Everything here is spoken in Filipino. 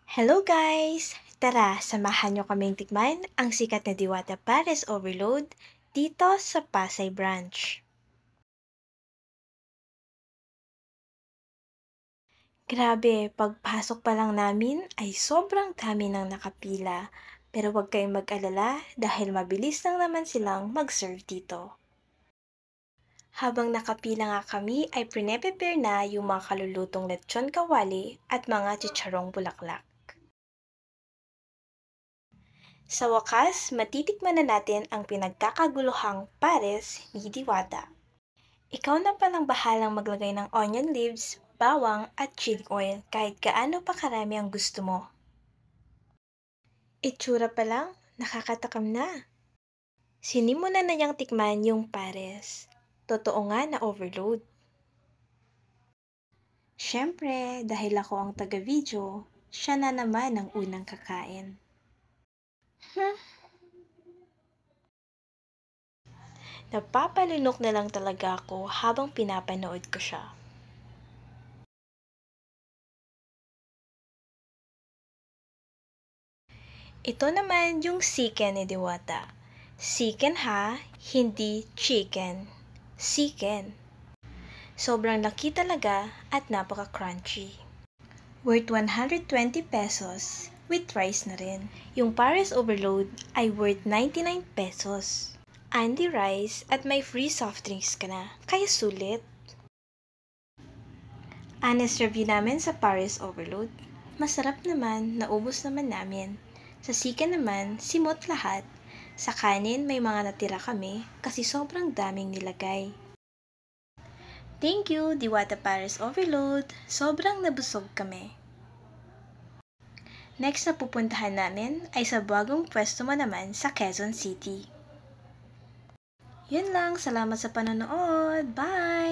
Hello guys! Tara, samahan nyo kaming tikman ang sikat na Diwata Pares Overload dito sa Pasay Branch. Grabe, pagpasok pa lang namin ay sobrang dami nang nakapila. Pero huwag kayong mag-alala dahil mabilis lang naman silang mag-serve dito. Habang nakapila nga kami ay prepare na yung mga kalulutong lechon kawali at mga chicharong bulaklak. Sa wakas, matitikman na natin ang pinagkakaguluhang pares ni Diwata. Ikaw na palang bahalang maglagay ng onion leaves, bawang at chili oil kahit gaano pa karami ang gusto mo. Itsura pa lang, nakakatakam na. Sinimulan na niyang tikman yung pares. Totoo nga na overload. Siyempre, dahil ako ang taga-video, siya na naman ang unang kakain. Napapalunok na lang talaga ako habang pinapanood ko siya. Ito naman yung chicken ni Diwata. Chicken ha, hindi chicken. Chicken. Sobrang laki talaga at napaka-crunchy. Worth 120 pesos with rice na rin. Yung Pares Overload ay worth 99 pesos. Andy rice at may free soft drinks ka na, kaya sulit. Honest review namin sa Pares Overload. Masarap naman, naubos naman namin. Sa chicken naman, simot lahat. Sa kanin, may mga natira kami kasi sobrang daming nilagay. Thank you, Diwata Pares Overload. Sobrang nabusog kami. Next na pupuntahan namin ay sa bagong pwesto mo naman sa Quezon City. Yun lang, salamat sa panonood. Bye!